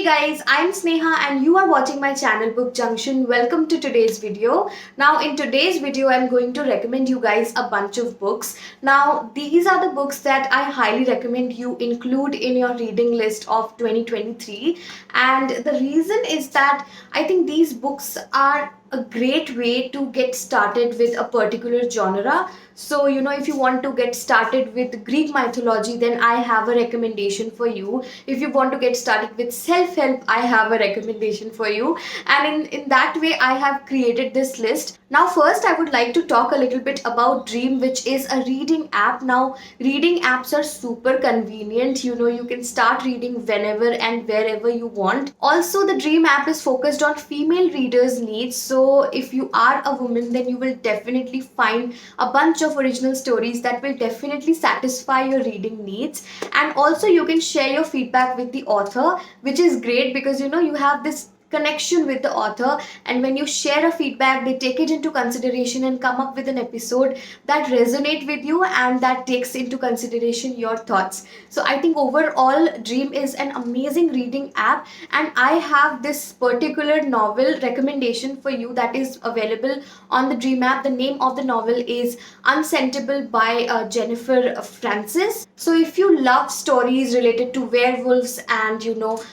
Hey guys, I'm Sneha and you are watching my channel Book Junction. Welcome to today's video. Now in today's video I'm going to recommend you guys a bunch of books. Now these are the books that I highly recommend you include in your reading list of 2023, and the reason is that I think these books are a great way to get started with a particular genre. So, if you want to get started with Greek mythology, then I have a recommendation for you. If you want to get started with self-help, I have a recommendation for you. And in that way, I have created this list. Now, first, I would like to talk a little bit about Dream, which is a reading app. Now, reading apps are super convenient. You can start reading whenever and wherever you want. Also, the Dream app is focused on female readers' needs. So, if you are a woman, then you will definitely find a bunch of original stories that will definitely satisfy your reading needs. And also, you can share your feedback with the author, which is great because you have this connection with the author, and when you share a feedback, they take it into consideration and come up with an episode that resonate with you and that takes into consideration your thoughts. So I think overall Dream is an amazing reading app, and I have this particular novel recommendation for you that is available on the Dream app. The name of the novel is Unscentable by Jennifer Francis. So if you love stories related to werewolves and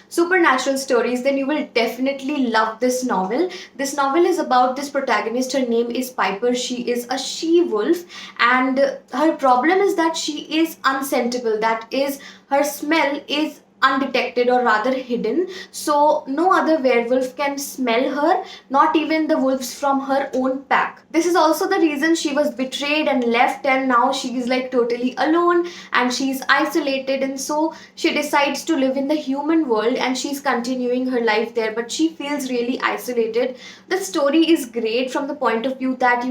supernatural stories, then you will definitely love this novel. This novel is about this protagonist. Her name is Piper. She is a she-wolf, and her problem is that she is unscentable. That is, her smell is undetected or rather hidden, so no other werewolf can smell her, not even the wolves from her own pack. This is also the reason she was betrayed and left, and now she is like totally alone and she's isolated, and so she decides to live in the human world and she's continuing her life there, but she feels really isolated. The story is great from the point of view that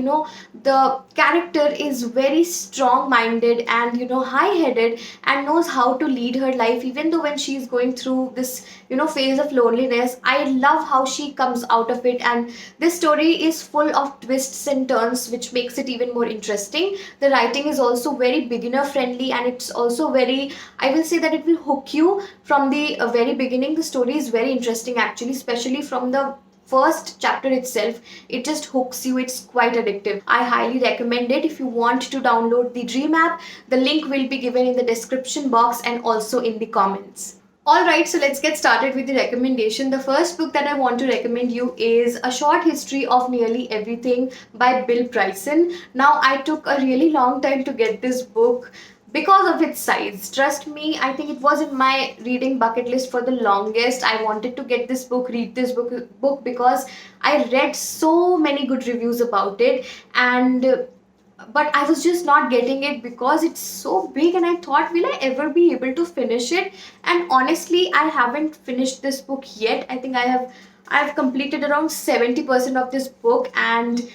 the character is very strong minded and high headed and knows how to lead her life even though when she's going through this phase of loneliness. I love how she comes out of it, and this story is full of twists and turns which makes it even more interesting. The writing is also very beginner friendly, and it's also very, I will say that it will hook you from the very beginning. The story is very interesting actually, especially from the first chapter itself. It just hooks you. It's quite addictive. I highly recommend it. If you want to download the Dream app, the link will be given in the description box and also in the comments. Alright, so let's get started with the recommendation. The first book that I want to recommend you is A Short History of Nearly Everything by Bill Bryson. Now, I took a really long time to get this book because of its size. Trust me, I think it was in my reading bucket list for the longest. I wanted to get this book, read this book because I read so many good reviews about it, and but I was just not getting it because it's so big, and I thought, will I ever be able to finish it? And honestly, I haven't finished this book yet. I think I have completed around 70% of this book, and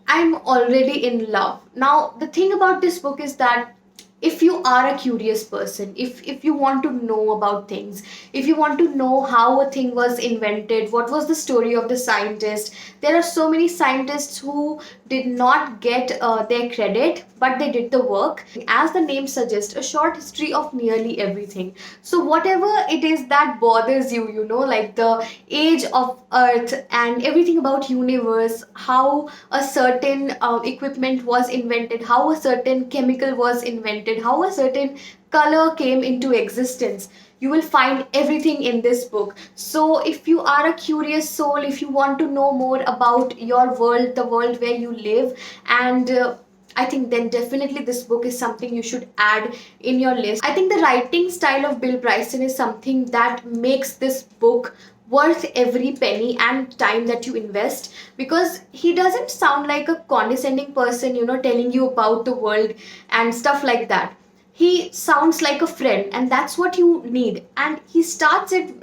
I'm already in love. Now, the thing about this book is that if you are a curious person, if you want to know about things, if you want to know how a thing was invented, what was the story of the scientist, there are so many scientists who did not get their credit, but they did the work. As the name suggests, a short history of nearly everything. So whatever it is that bothers you, like the age of earth and everything about universe, how a certain equipment was invented, how a certain chemical was invented, how a certain color came into existence, you will find everything in this book. So if you are a curious soul, if you want to know more about your world, the world where you live, and I think then definitely this book is something you should add in your list. I think the writing style of Bill Bryson is something that makes this book worth every penny and time that you invest, because he doesn't sound like a condescending person, telling you about the world and stuff like that. He sounds like a friend, and that's what you need. And he starts it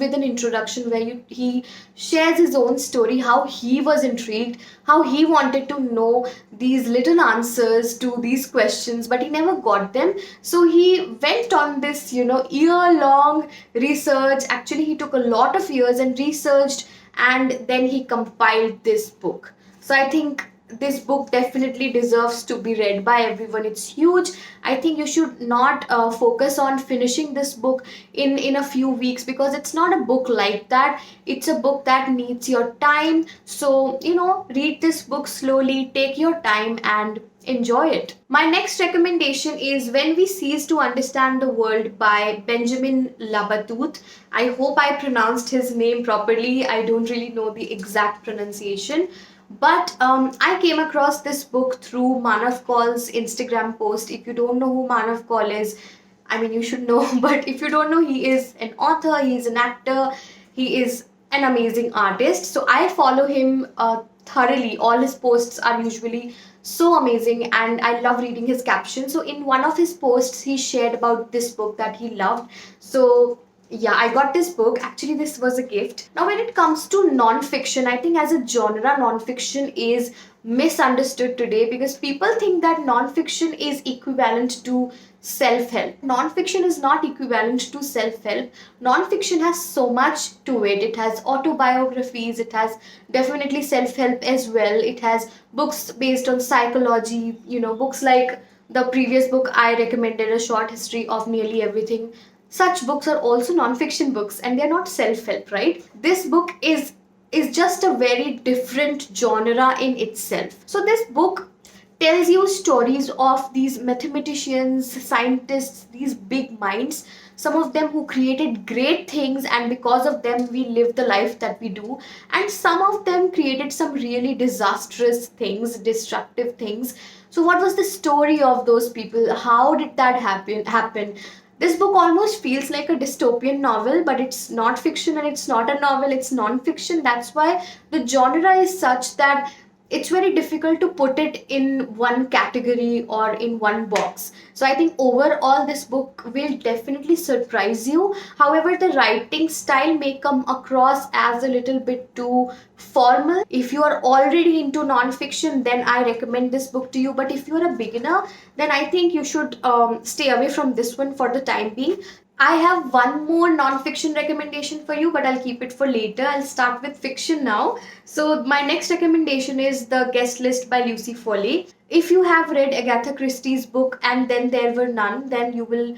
with an introduction where he shares his own story, how he was intrigued, how he wanted to know these little answers to these questions, but he never got them. So he went on this, year-long research. Actually, he took a lot of years and researched, and then he compiled this book. So I think this book definitely deserves to be read by everyone. It's huge. I think you should not focus on finishing this book in a few weeks, because it's not a book like that. It's a book that needs your time. So, read this book slowly, take your time, and enjoy it. My next recommendation is When We Cease to Understand the World by Benjamin Labatut. I hope I pronounced his name properly. I don't really know the exact pronunciation. But I came across this book through Manav Kaul's Instagram post. If you don't know who Manav Kaul is, I mean, you should know, but if you don't know, he is an author, he is an actor, he is an amazing artist. So I follow him thoroughly. All his posts are usually so amazing, and I love reading his captions. So in one of his posts, he shared about this book that he loved. So yeah, I got this book. Actually, this was a gift. Now, when it comes to non-fiction, I think as a genre, non-fiction is misunderstood today, because people think that non-fiction is equivalent to self-help. Non-fiction is not equivalent to self-help. Non-fiction has so much to it. It has autobiographies, it has definitely self-help as well. It has books based on psychology, books like the previous book I recommended, A Short History of Nearly Everything. Such books are also non-fiction books, and they're not self-help, right? This book is just a very different genre in itself. So this book tells you stories of these mathematicians, scientists, these big minds, some of them who created great things, and because of them we live the life that we do, and some of them created some really disastrous things, destructive things. So what was the story of those people? How did that happen? This book almost feels like a dystopian novel, but it's not fiction and it's not a novel, it's non-fiction. That's why the genre is such that it's very difficult to put it in one category or in one box. So I think overall this book will definitely surprise you. However, the writing style may come across as a little bit too formal. If you are already into non-fiction, then I recommend this book to you. But if you're a beginner, then I think you should stay away from this one for the time being. I have one more non-fiction recommendation for you, but I'll keep it for later. I'll start with fiction now. So my next recommendation is The Guest List by Lucy Foley. If you have read Agatha Christie's book And Then There Were None, then you will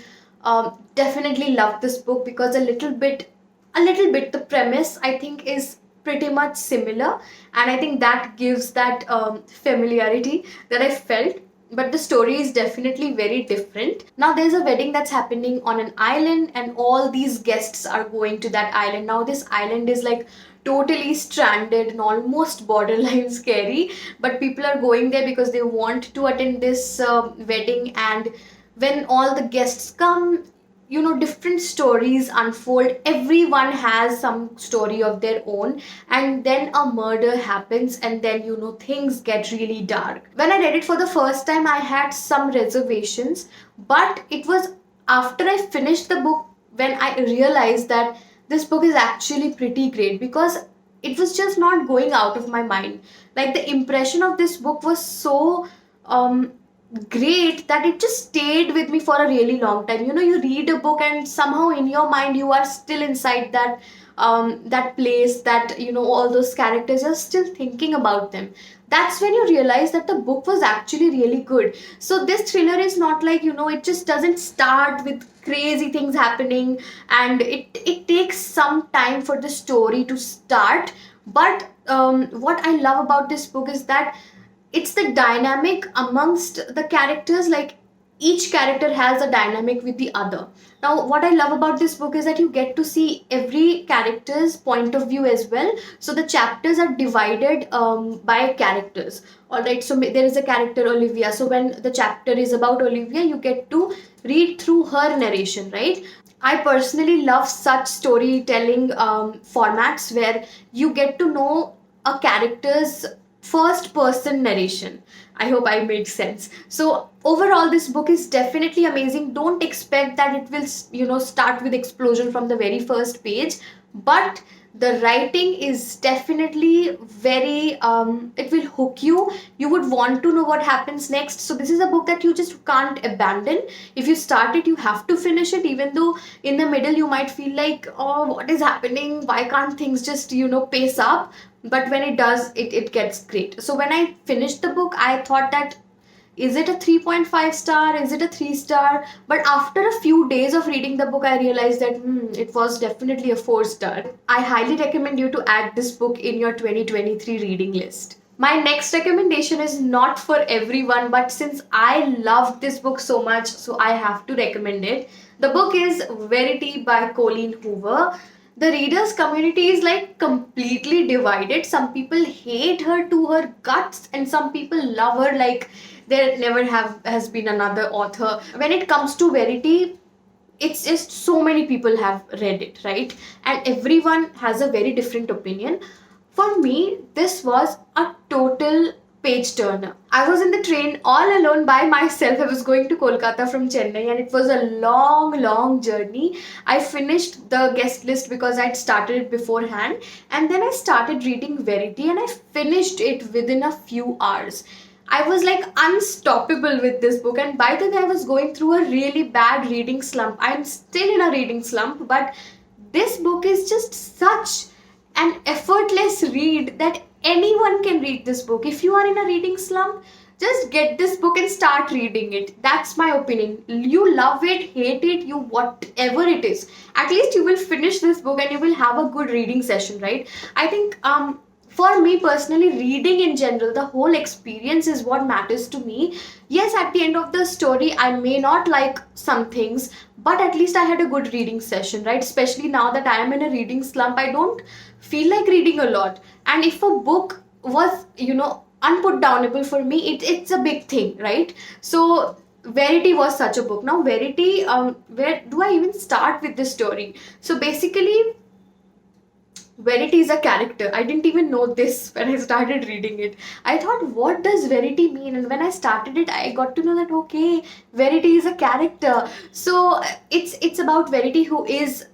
definitely love this book, because the premise I think is pretty much similar, and I think that gives that familiarity that I felt, but the story is definitely very different. Now there's a wedding that's happening on an island, and all these guests are going to that island. Now this island is like totally stranded and almost borderline scary, but people are going there because they want to attend this wedding. And when all the guests come, different stories unfold. Everyone has some story of their own, and then a murder happens, and then things get really dark. When I read it for the first time, I had some reservations, but it was after I finished the book when I realized that this book is actually pretty great, because it was just not going out of my mind. Like, the impression of this book was so great that it just stayed with me for a really long time. You read a book and somehow in your mind you are still inside that place, that all those characters, you're still thinking about them. That's when you realize that the book was actually really good. So this thriller is not like, it just doesn't start with crazy things happening, and it takes some time for the story to start. But what I love about this book is that it's the dynamic amongst the characters. Like, each character has a dynamic with the other. Now what I love about this book is that you get to see every character's point of view as well. So the chapters are divided by characters. All right, so there is a character Olivia, so when the chapter is about Olivia, you get to read through her narration, right? I personally love such storytelling formats where you get to know a character's first person narration. I hope I made sense. So overall this book is definitely amazing. Don't expect that it will start with explosion from the very first page, but The writing is definitely very it will hook you. You would want to know what happens next. So this is a book that you just can't abandon. If you start it, you have to finish it, even though in the middle you might feel like, oh, what is happening, why can't things just pace up. But when it does, it gets great. So when I finished the book, I thought that, is it a 3.5 star, is it a 3 star? But after a few days of reading the book, I realized that it was definitely a 4 star. I highly recommend you to add this book in your 2023 reading list. My next recommendation is not for everyone, but since I loved this book so much, so I have to recommend it. The book is Verity by Colleen Hoover. The readers community is like completely divided. Some people hate her to her guts, and some people love her like there never have has been another author. When it comes to Verity, it's just so many people have read it, right? And everyone has a very different opinion. For me, this was a total page turner. I was in the train all alone by myself. I was going to Kolkata from Chennai, and it was a long, long journey. I finished the guest list because I'd started it beforehand, and then I started reading Verity, and I finished it within a few hours. I was like unstoppable with this book, and by the way, I was going through a really bad reading slump. I'm still in a reading slump, but this book is just such an effortless read that anyone can read this book. If you are in a reading slump, just get this book and start reading it. That's my opinion. You love it, hate it, you whatever it is, at least you will finish this book and you will have a good reading session, right? I think for me personally, reading in general, the whole experience is what matters to me. Yes, at the end of the story, I may not like some things, but at least I had a good reading session, right? Especially now that I am in a reading slump, I don't feel like reading a lot. And if a book was, unputdownable for me, it's a big thing, right? So Verity was such a book. Now Verity, where do I even start with this story? So basically, Verity is a character. I didn't even know this when I started reading it. I thought, what does Verity mean? And when I started it, I got to know that, okay, Verity is a character. So it's about Verity, who is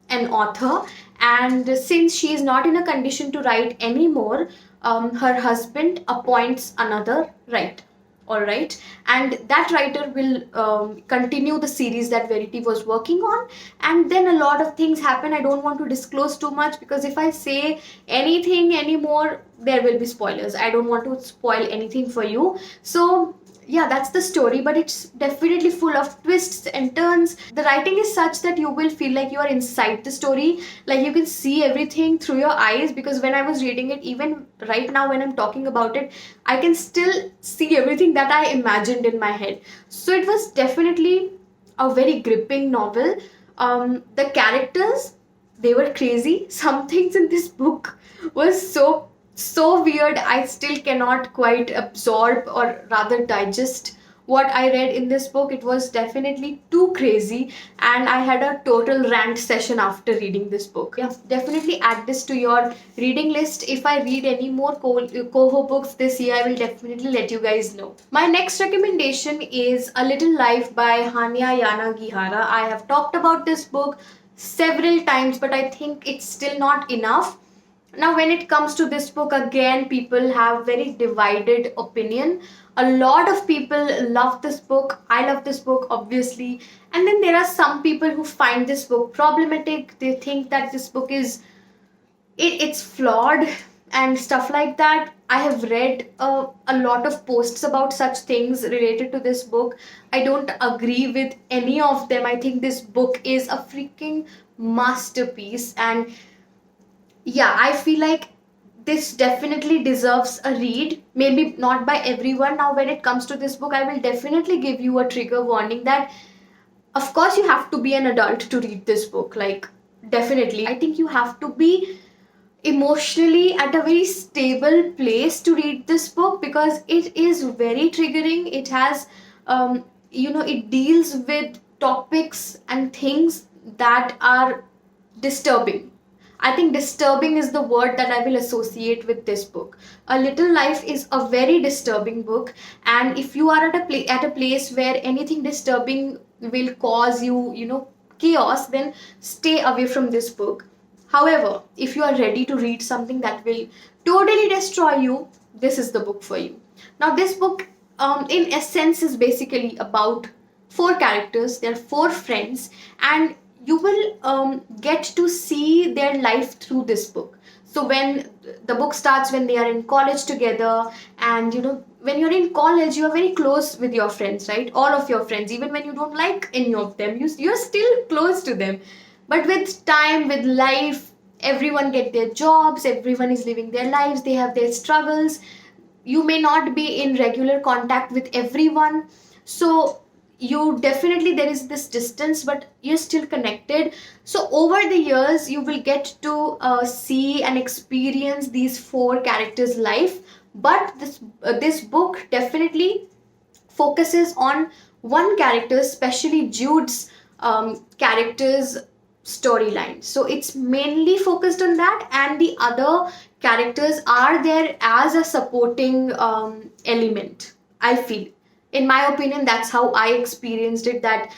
an author, and since she is not in a condition to write anymore, her husband appoints another writer. All right, and that writer will continue the series that Verity was working on, and then a lot of things happen. I don't want to disclose too much, because if I say anything anymore, there will be spoilers. I don't want to spoil anything for you. So yeah, that's the story, but it's definitely full of twists and turns. The writing is such that you will feel like you are inside the story, like you can see everything through your eyes, because when I was reading it, even right now when I'm talking about it, I can still see everything that I imagined in my head. So it was definitely a very gripping novel. The characters, they were crazy. Some things in this book was so weird. I still cannot quite absorb, or rather digest, what I read in this book. It was definitely too crazy, and I had a total rant session after reading this book. Yeah, definitely add this to your reading list. If I read any more Koho books this year, I will definitely let you guys know. My next recommendation is A Little Life by Hanya Yanagihara. I have talked about this book several times, but I think it's still not enough. Now when it comes to this book, again, people have very divided opinion. A lot of people love this book. I love this book, obviously, and then there are some people who find this book problematic. They think that this book is it's flawed and stuff like that. I have read a lot of posts about such things related to this book. I don't agree with any of them. I think this book is a freaking masterpiece, and yeah, I feel like this definitely deserves a read. Maybe not by everyone. Now when it comes to this book, I will definitely give you a trigger warning that of course you have to be an adult to read this book. Like, definitely, I think you have to be emotionally at a very stable place to read this book, because it is very triggering. It has it deals with topics and things that are disturbing. I think disturbing is the word that I will associate with this book. A Little Life is a very disturbing book, and if you are at a place where anything disturbing will cause you, chaos, then stay away from this book. However, if you are ready to read something that will totally destroy you, this is the book for you. Now, this book, in essence, is basically about four characters. They're four friends, and you will get to see their life through this book. So when the book starts, when they are in college together, and when you're in college, you are very close with your friends, right? All of your friends, even when you don't like any of them, you're still close to them. But with time, with life, everyone get their jobs, everyone is living their lives, they have their struggles. You may not be in regular contact with everyone, so you definitely, there is this distance, but you're still connected. So over the years, you will get to see and experience these four characters life. But this book definitely focuses on one character, especially Jude's character's storyline. So it's mainly focused on that, and the other characters are there as a supporting element, I feel. In my opinion, that's how I experienced it. That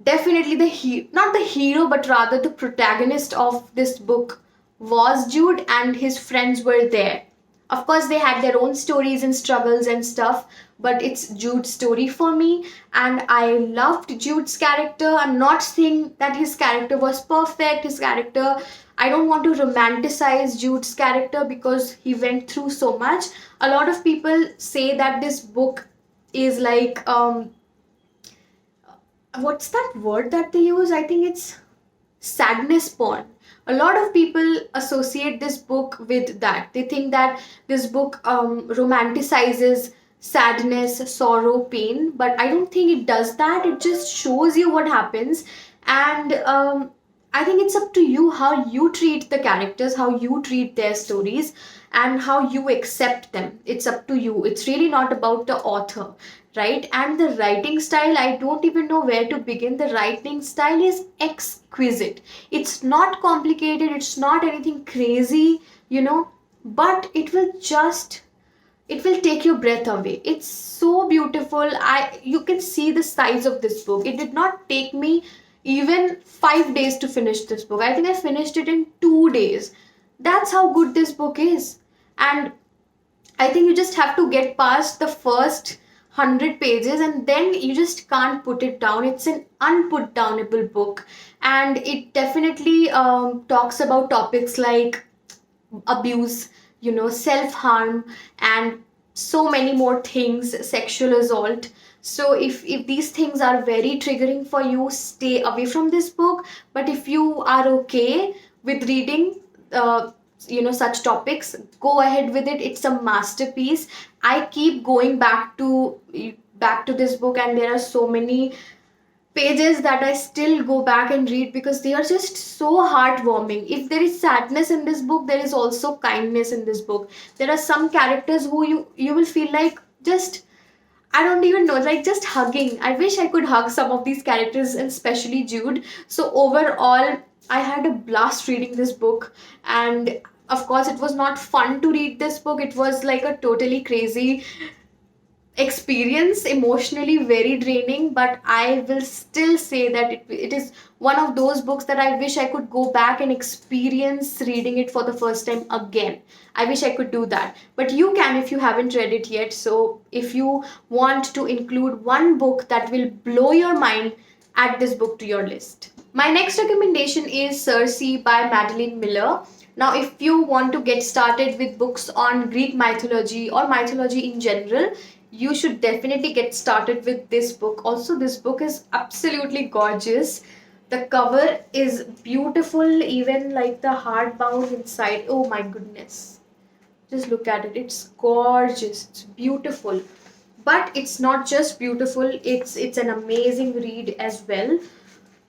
definitely not the hero, but rather the protagonist of this book was Jude, and his friends were there. Of course, they had their own stories and struggles and stuff, but it's Jude's story for me, and I loved Jude's character. I'm not saying that his character was perfect. His character, I don't want to romanticize Jude's character because he went through so much. A lot of people say that this book is like what's that word that they use? I think it's sadness porn. A lot of people associate this book with that. They think that this book romanticizes sadness, sorrow, pain, but I don't think it does that. It just shows you what happens, and I think it's up to you how you treat the characters, how you treat their stories, and how you accept them. It's up to you. It's really not about the author, right? And the writing style, I don't even know where to begin. The writing style is exquisite. It's not complicated, it's not anything crazy, but it will take your breath away. It's so beautiful. You can see the size of this book. It did not take me even 5 days to finish this book. I think I finished it in 2 days. That's how good this book is. And I think you just have to get past the first 100 pages, and then you just can't put it down. It's an unput downable book, and it definitely talks about topics like abuse, self harm, and so many more things, sexual assault. So if these things are very triggering for you, stay away from this book. But if you are okay with reading such topics, go ahead with it. It's a masterpiece. I keep going back to this book, and there are so many pages that I still go back and read because they are just so heartwarming. If there is sadness in this book, there is also kindness in this book. There are some characters who you will feel like just, I don't even know, like just hugging. I wish I could hug some of these characters, and especially Jude. So overall, I had a blast reading this book, and of course, it was not fun to read this book. It was like a totally crazy experience, emotionally very draining, but I will still say that it is one of those books that I wish I could go back and experience reading it for the first time again. I wish I could do that, but you can if you haven't read it yet. So if you want to include one book that will blow your mind, add this book to your list. My next recommendation is Cersei by Madeline Miller. Now, if you want to get started with books on Greek mythology or mythology in general, you should definitely get started with this book. Also, this book is absolutely gorgeous. The cover is beautiful, even like the hardbound inside. Oh my goodness. Just look at it. It's gorgeous. It's beautiful. But it's not just beautiful, it's an amazing read as well.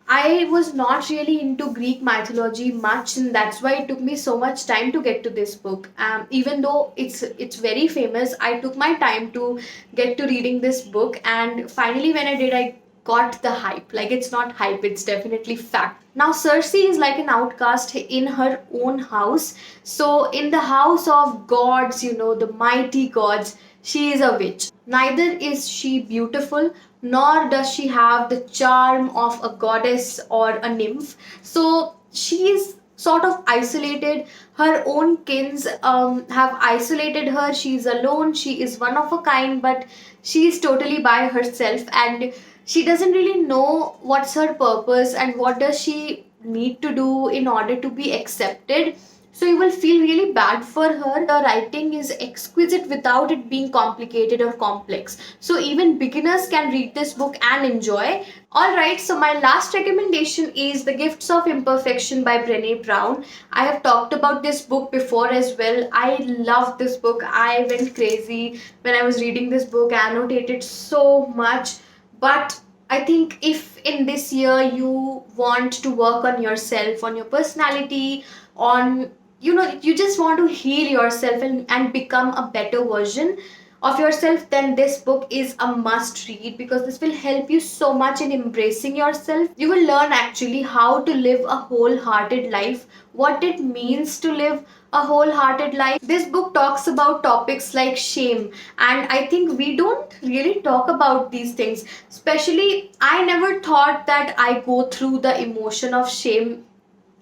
I was not really into Greek mythology much, and that's why it took me so much time to get to this book. Even though it's very famous, I took my time to get to reading this book, and finally, when I did, I got the hype. Like, it's not hype; it's definitely fact. Now, Cersei is like an outcast in her own house. So, in the house of gods, the mighty gods, she is a witch. Neither is she beautiful, nor does she have the charm of a goddess or a nymph. So she is sort of isolated. Her own kins have isolated her. She's alone. She is one of a kind, but she is totally by herself, and she doesn't really know what's her purpose and what does she need to do in order to be accepted. So you will feel really bad for her. The writing is exquisite without it being complicated or complex. So even beginners can read this book and enjoy. Alright, so my last recommendation is The Gifts of Imperfection by Brené Brown. I have talked about this book before as well. I love this book. I went crazy when I was reading this book. I annotated so much. But I think if in this year you want to work on yourself, on your personality, on you just want to heal yourself and become a better version of yourself, then this book is a must read, because this will help you so much in embracing yourself. You will learn actually how to live a wholehearted life, what it means to live a wholehearted life. This book talks about topics like shame, and I think we don't really talk about these things. Especially, I never thought that I go through the emotion of shame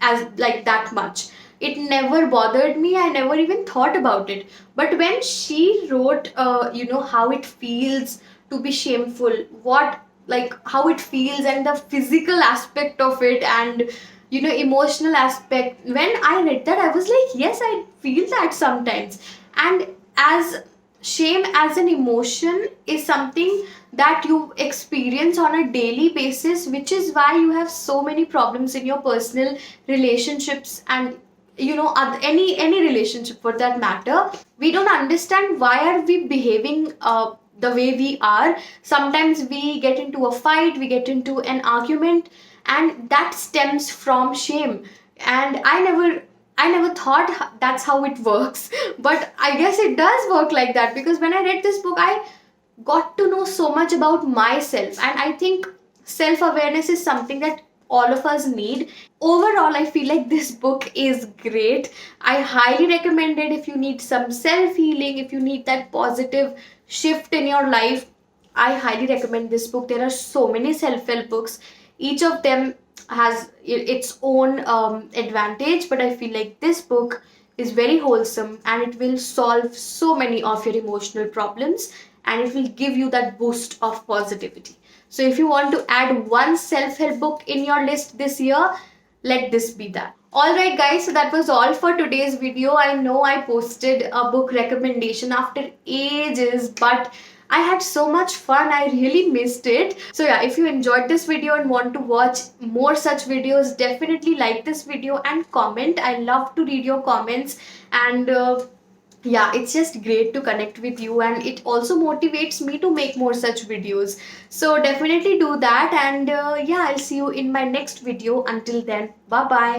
as like that much. It never bothered me. I never even thought about it. But when she wrote how it feels to be shameful, what like how it feels, and the physical aspect of it, and emotional aspect, when I read that I was like, yes, I feel that sometimes. And as shame as an emotion is something that you experience on a daily basis, which is why you have so many problems in your personal relationships, and any relationship for that matter. We don't understand why are we behaving the way we are. Sometimes we get into a fight, we get into an argument, and that stems from shame. And I never thought that's how it works. But I guess it does work like that, because when I read this book, I got to know so much about myself. And I think self awareness is something that all of us need. Overall, I feel like this book is great. I highly recommend it if you need some self healing, if you need that positive shift in your life. I highly recommend this book. There are so many self help books, each of them has its own advantage, but I feel like this book is very wholesome, and it will solve so many of your emotional problems, and it will give you that boost of positivity. So if you want to add one self-help book in your list this year, let this be that. Alright guys, so that was all for today's video. I know I posted a book recommendation after ages, but I had so much fun. I really missed it. So yeah, if you enjoyed this video and want to watch more such videos, definitely like this video and comment. I love to read your comments, and yeah, it's just great to connect with you, and it also motivates me to make more such videos. So definitely do that, and yeah, I'll see you in my next video. Until then, bye bye.